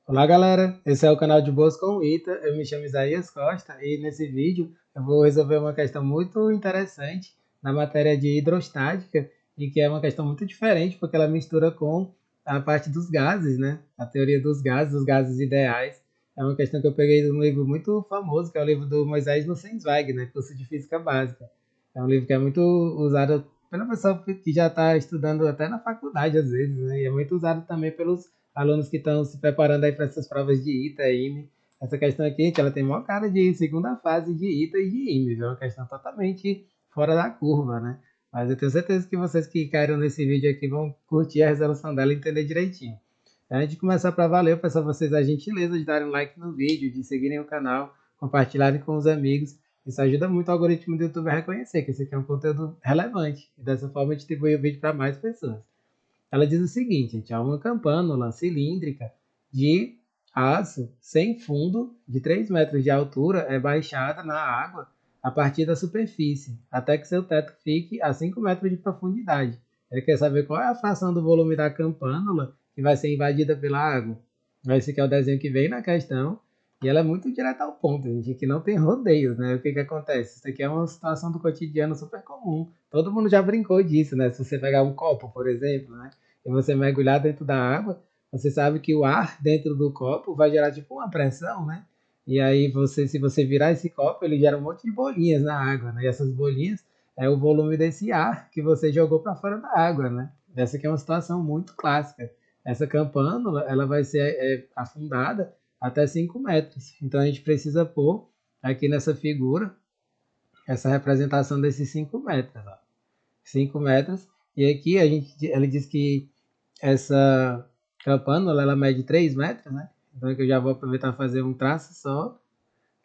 Olá, galera. Esse é o canal de Boas com o Ita. Eu me chamo Isaías Costa e nesse vídeo eu vou resolver uma questão muito interessante na matéria de hidrostática e que é uma questão muito diferente porque ela mistura com a parte dos gases, né? A teoria dos gases ideais. É uma questão que eu peguei de um livro muito famoso, que é o livro do Moisés Nussensweig, né? Curso de Física Básica. É um livro que é muito usado pela pessoa que já está estudando até na faculdade às vezes, né? E é muito usado também pelos alunos que estão se preparando aí para essas provas de ITA e IME. Essa questão aqui, gente, ela tem maior cara de segunda fase de ITA e de IME, viu? É uma questão totalmente fora da curva, né? Mas eu tenho certeza que vocês que caíram nesse vídeo aqui vão curtir a resolução dela e entender direitinho. Antes de começar para valer, eu peço a vocês a gentileza de darem um like no vídeo, de seguirem o canal, compartilharem com os amigos. Isso ajuda muito o algoritmo do YouTube a reconhecer que esse aqui é um conteúdo relevante e dessa forma distribuir o vídeo para mais pessoas. Ela diz o seguinte, gente, é uma campânula cilíndrica de aço sem fundo de 3 metros de altura é baixada na água a partir da superfície, até que seu teto fique a 5 metros de profundidade. Ele quer saber qual é a fração do volume da campânula que vai ser invadida pela água. Esse aqui é o desenho que vem na questão e ela é muito direta ao ponto, gente, que não tem rodeios, né? O que que acontece? Isso aqui é uma situação do cotidiano super comum. Todo mundo já brincou disso, né? Se você pegar um copo, por exemplo, né? E você mergulhar dentro da água, você sabe que o ar dentro do copo vai gerar tipo uma pressão, né? E aí você, se você virar esse copo, ele gera um monte de bolinhas na água, né? E essas bolinhas é o volume desse ar que você jogou para fora da água, né? Essa aqui é uma situação muito clássica. Essa campânula, ela vai ser afundada até 5 metros. Então a gente precisa pôr aqui nessa figura essa representação desses 5 metros. Ó. 5 metros. E aqui ele diz que essa campânula ela mede 3 metros, né? Então aqui eu já vou aproveitar para fazer um traço só.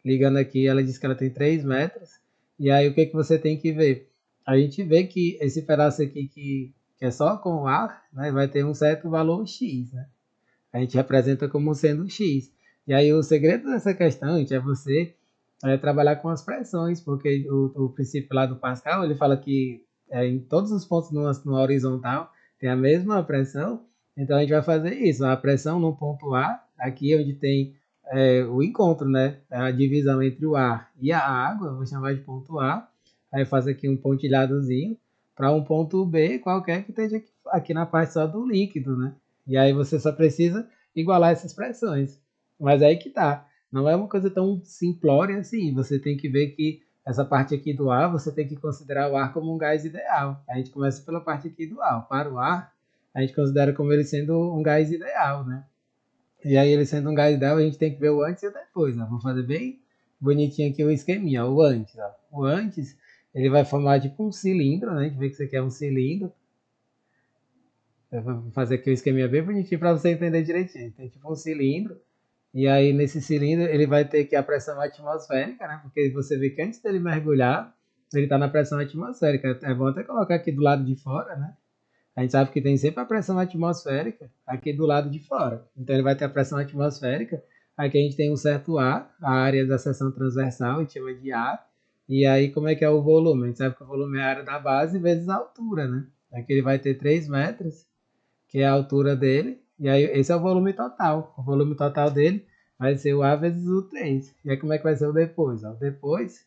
Ligando aqui, ela diz que ela tem 3 metros. E aí o que, que você tem que ver? A gente vê que esse pedaço aqui que é só com o ar, né, vai ter um certo valor X, né? A gente representa como sendo X. E aí o segredo dessa questão, gente, é você trabalhar com as pressões, porque o princípio lá do Pascal, ele fala que em todos os pontos no horizontal tem a mesma pressão, então a gente vai fazer isso, a pressão no ponto A, aqui onde tem o encontro, né, a divisão entre o ar e a água, vou chamar de ponto A, aí faz aqui um pontilhadozinho, para um ponto B qualquer que esteja aqui na parte só do líquido, né, e aí você só precisa igualar essas pressões, mas aí que tá, não é uma coisa tão simplória assim. Você tem que ver que essa parte aqui do ar, você tem que considerar o ar como um gás ideal. A gente começa pela parte aqui do ar. Para o ar, a gente considera como ele sendo um gás ideal, né? E aí ele sendo um gás ideal, a gente tem que ver o antes e o depois. Ó. Vou fazer bem bonitinho aqui o esqueminha, o antes. Ó. O antes, ele vai formar tipo um cilindro, né? A gente vê que isso aqui é um cilindro. Eu vou fazer aqui o esqueminha bem bonitinho para você entender direitinho. Tem tipo um cilindro. E aí, nesse cilindro, ele vai ter que a pressão atmosférica, né? Porque você vê que antes dele mergulhar, ele está na pressão atmosférica. É bom até colocar aqui do lado de fora, né? A gente sabe que tem sempre a pressão atmosférica aqui do lado de fora. Então, ele vai ter a pressão atmosférica. Aqui a gente tem um certo A, a área da seção transversal, a gente chama de A. E aí, como é que é o volume? A gente sabe que o volume é a área da base vezes a altura, né? Aqui ele vai ter 3 metros que é a altura dele, e aí esse é o volume total. O volume total dele vai ser o A vezes o 3. E aí como é que vai ser o depois? O depois,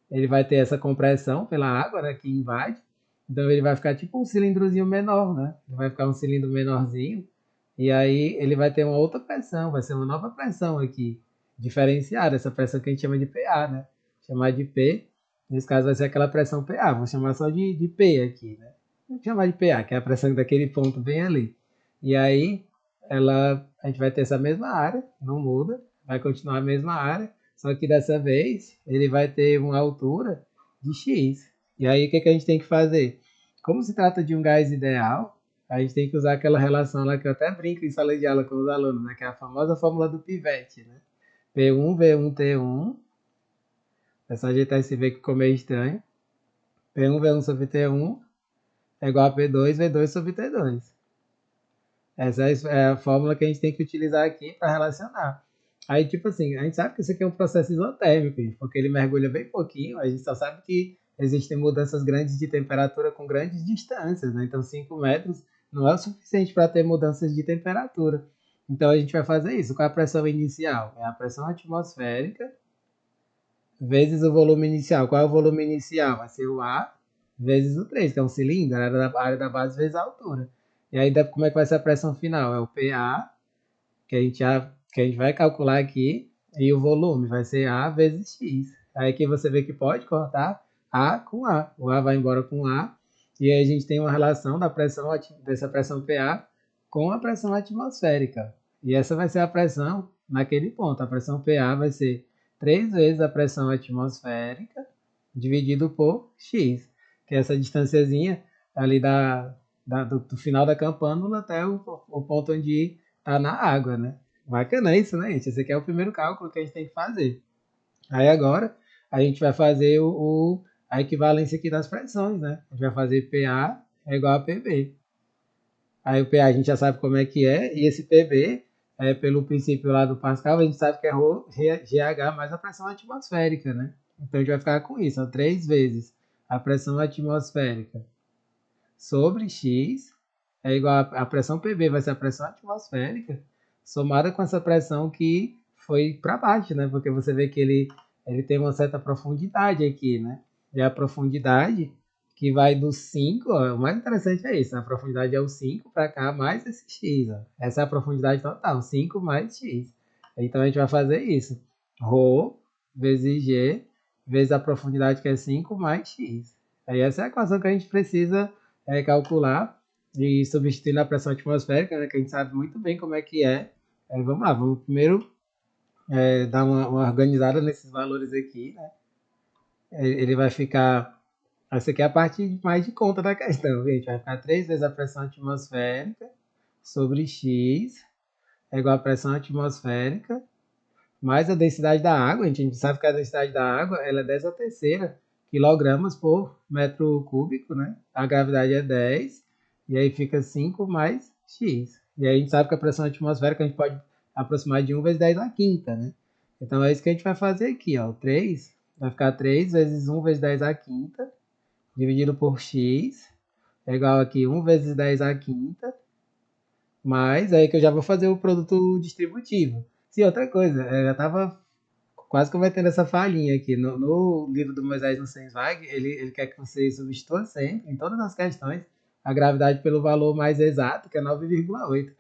ele vai ter essa compressão pela água, né, que invade, então ele vai ficar tipo um cilindrozinho menor, né? Ele vai ficar um cilindro menorzinho, e aí ele vai ter uma outra pressão, vai ser uma nova pressão aqui, diferenciada, essa pressão que a gente chama de PA, né? Chamar de P, nesse caso vai ser aquela pressão PA, vou chamar só de P aqui, né? Vou chamar de PA, que é a pressão daquele ponto bem ali. E aí, a gente vai ter essa mesma área, não muda, vai continuar a mesma área, só que dessa vez ele vai ter uma altura de X. E aí, o que, que a gente tem que fazer? Como se trata de um gás ideal, a gente tem que usar aquela relação lá que eu até brinco em sala de aula com os alunos, né? Que é a famosa fórmula do pivete, né? P1V1T1, é só ajeitar esse V que ficou meio estranho. P1V1 sobre T1 é igual a P2V2 sobre T2. Essa é a fórmula que a gente tem que utilizar aqui para relacionar. Aí, tipo assim, a gente sabe que isso aqui é um processo isotérmico, porque ele mergulha bem pouquinho, a gente só sabe que existem mudanças grandes de temperatura com grandes distâncias, né? Então 5 metros não é o suficiente para ter mudanças de temperatura. Então a gente vai fazer isso. Qual é a pressão inicial? É a pressão atmosférica vezes o volume inicial. Qual é o volume inicial? Vai ser o A vezes o 3, que é um cilindro, a área da base vezes a altura. E aí como é que vai ser a pressão final? É o PA, que a gente vai calcular aqui, e o volume vai ser A vezes X. Aí aqui você vê que pode cortar A com A. O A vai embora com A, e aí a gente tem uma relação dessa pressão PA com a pressão atmosférica. E essa vai ser a pressão naquele ponto. A pressão PA vai ser 3 vezes a pressão atmosférica dividido por X, que é essa distânciazinha ali do final da campânula até o ponto onde está na água, né? Bacana isso, né, gente? Esse aqui é o primeiro cálculo que a gente tem que fazer. Aí agora a gente vai fazer a equivalência aqui das pressões, né? A gente vai fazer PA é igual a PB. Aí o PA a gente já sabe como é que é, e esse PB, pelo princípio lá do Pascal, a gente sabe que é ρ GH mais a pressão atmosférica, né? Então a gente vai ficar com isso, ó, 3 vezes a pressão atmosférica sobre X é igual a pressão PB, vai ser a pressão atmosférica, somada com essa pressão que foi para baixo, né? Porque você vê que ele tem uma certa profundidade aqui, né? E a profundidade que vai do 5, ó, o mais interessante é isso, a profundidade é o 5 para cá mais esse x, ó. Essa é a profundidade total, 5 mais x. Então a gente vai fazer isso, ρ vezes g vezes a profundidade que é 5 mais x. Aí essa é a equação que a gente precisa calcular e substituir na pressão atmosférica, né, que a gente sabe muito bem como é que é. Vamos lá, vamos primeiro dar uma organizada nesses valores aqui, né? Ele vai ficar. Essa aqui é a parte mais de conta da questão, gente. Vai ficar 3 vezes a pressão atmosférica sobre X é igual a pressão atmosférica mais a densidade da água. A gente sabe que a densidade da água ela é 10 a terceira quilogramas por metro cúbico, né? A gravidade é 10, e aí fica 5 mais X. E aí a gente sabe que a pressão atmosférica a gente pode aproximar de 1 vezes 10 a quinta, né? Então é isso que a gente vai fazer aqui, ó. 3 vai ficar 3 vezes 1 vezes 10 a quinta, dividido por X, é igual aqui 1 vezes 10 a quinta, mais aí que eu já vou fazer o produto distributivo. Sim, outra coisa, eu já estava quase cometendo essa falhinha aqui. No livro do Moisés no Sensweig, ele quer que você substitua sempre, em todas as questões, a gravidade pelo valor mais exato, que é 9,8.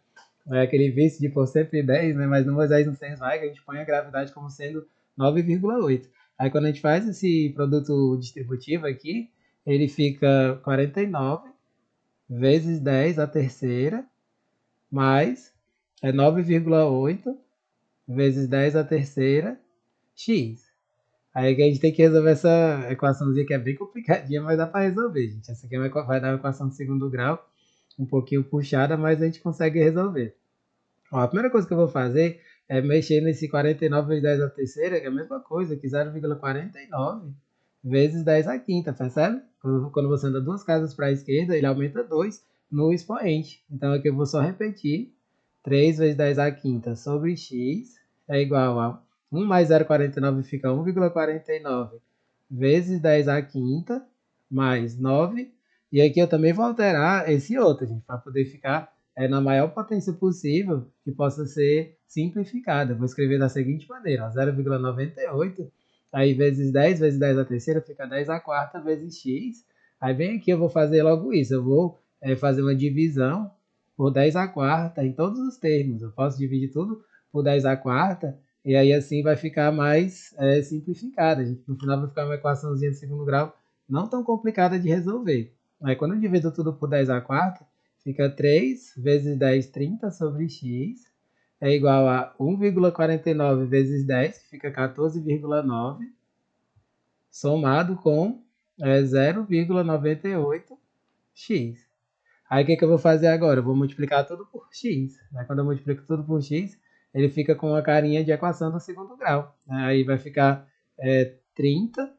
É aquele vício de por sempre 10, né? Mas no Moisés no Sensweig a gente põe a gravidade como sendo 9,8. Aí quando a gente faz esse produto distributivo aqui, ele fica 49 vezes 10 a terceira, mais 9,8 vezes 10 a terceira, x. Aí que a gente tem que resolver essa equaçãozinha que é bem complicadinha, mas dá para resolver, gente. Essa aqui vai dar uma equação de segundo grau, um pouquinho puxada, mas a gente consegue resolver. Ó, a primeira coisa que eu vou fazer é mexer nesse 49 vezes 10 a terceira, que é a mesma coisa que 0,49 vezes 10 a quinta, percebe? Quando você anda duas casas para a esquerda, ele aumenta 2 no expoente. Então aqui eu vou só repetir. 3 vezes 10 a quinta sobre x é igual a 1 mais 0,49 fica 1,49 vezes 10 a quinta mais 9. E aqui eu também vou alterar esse outro, gente, para poder ficar na maior potência possível que possa ser simplificada. Eu vou escrever da seguinte maneira, 0,98, aí vezes 10 a terceira fica 10 a quarta vezes x. Aí bem aqui eu vou fazer logo isso, eu vou fazer uma divisão por 10 a quarta em todos os termos. Eu posso dividir tudo por 10 a quarta e aí assim vai ficar mais simplificada. No final vai ficar uma equaçãozinha de segundo grau não tão complicada de resolver. Aí quando eu divido tudo por 10 a quarta, fica 3 vezes 10, 30 sobre x é igual a 1,49 vezes 10, que fica 14,9, somado com 0,98x. Aí o que eu vou fazer agora? Eu vou multiplicar tudo por x. Né? Quando eu multiplico tudo por x, ele fica com uma carinha de equação do segundo grau. Aí vai ficar 30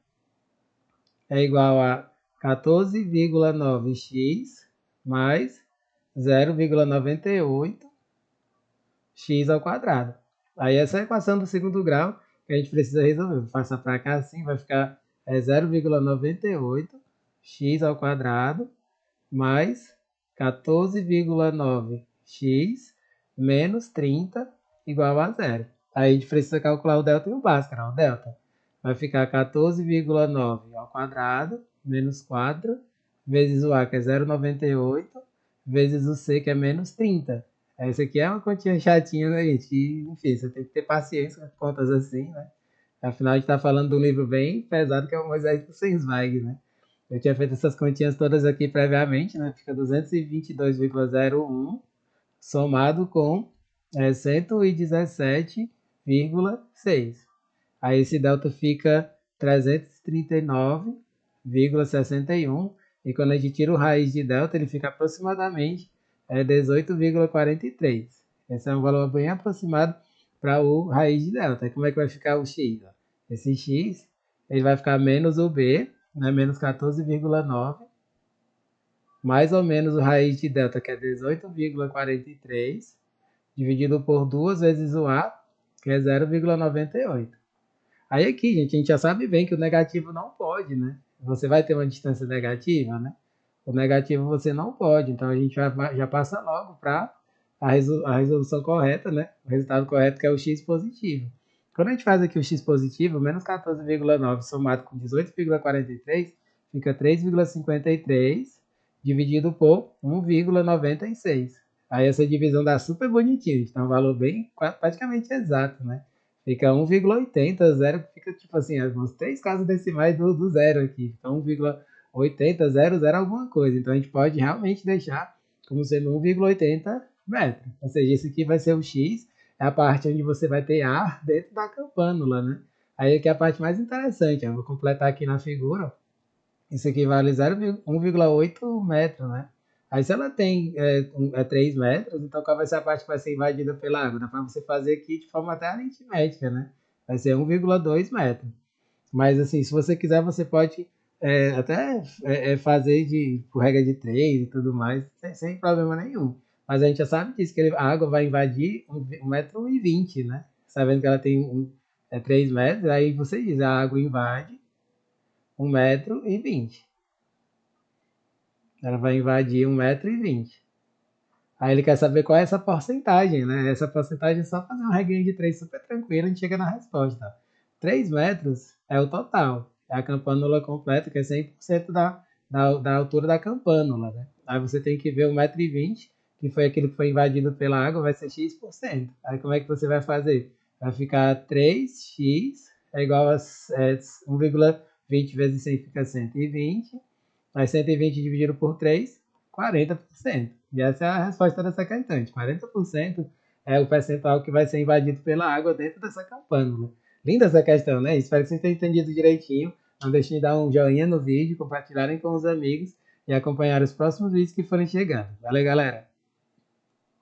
é igual a 14,9x mais 0,98 x ao quadrado. Aí essa é a equação do segundo grau que a gente precisa resolver. Vou passar para cá assim, vai ficar 0,98 x ao quadrado mais 14,9x menos 30 igual a zero. Aí a gente precisa calcular o delta e o Bhaskara. O delta vai ficar 14,9 ao quadrado, menos 4, vezes o A, que é 0,98, vezes o C, que é menos 30. Essa aqui é uma continha chatinha, né, gente? Que, enfim, você tem que ter paciência com contas assim, né? Afinal, a gente está falando de um livro bem pesado, que é o Moisés do Sensweig, né? Eu tinha feito essas continhas todas aqui previamente, né? Fica 222,01 somado com 117,6. Aí esse delta fica 339,61. E quando a gente tira o raiz de delta, ele fica aproximadamente 18,43. Esse é um valor bem aproximado para o raiz de delta. Aí como é que vai ficar o x? Esse x ele vai ficar menos o b, né, menos 14,9, mais ou menos o raiz de delta, que é 18,43, dividido por 2 vezes o a, que é 0,98. Aí aqui, gente, a gente já sabe bem que o negativo não pode, né? Você vai ter uma distância negativa, né? O negativo você não pode, então a gente já passa logo para a resolução correta, né? O resultado correto, que é o x positivo. Quando a gente faz aqui o x positivo, menos 14,9 somado com 18,43, fica 3,53 dividido por 1,96. Aí essa divisão dá super bonitinho, então é um valor bem praticamente exato, né? Fica 1,80, zero, fica tipo assim, uns 3 casas decimais do zero aqui. Então 1,80, 00 alguma coisa. Então a gente pode realmente deixar como sendo 1,80 metros. Ou seja, esse aqui vai ser o X, é a parte onde você vai ter ar dentro da campânula, né? Aí aqui é a parte mais interessante, eu vou completar aqui na figura. Isso aqui vale 1,8 metros, né? Aí se ela tem 3 metros, então qual vai ser a parte que vai ser invadida pela água? Dá para você fazer aqui de forma até aritmética, né? Vai ser 1,2 metros. Mas assim, se você quiser, você pode até fazer por regra de 3 e tudo mais, sem problema nenhum. Mas a gente já sabe disso, que a água vai invadir 1,20 m, né? Sabendo que ela tem 3 metros, aí você diz, a água invade 1,20 m. Ela vai invadir 1,20 m. Aí ele quer saber qual é essa porcentagem, né? Essa porcentagem é só fazer uma regrinha de 3 super tranquila, a gente chega na resposta. 3 metros é o total. É a campânula completa, que é 100% da altura da campânula, né? Aí você tem que ver 1,20 m, que foi aquilo que foi invadido pela água, vai ser x%. Aí como é que você vai fazer? Vai ficar 3x é igual a 1,20 vezes 100 fica 120. Aí 120 dividido por 3, 40%. E essa é a resposta dessa questão. 40% é o percentual que vai ser invadido pela água dentro dessa campânula. Linda essa questão, né? Espero que vocês tenham entendido direitinho. Não deixem de dar um joinha no vídeo, compartilharem com os amigos e acompanhar os próximos vídeos que forem chegando. Valeu, galera!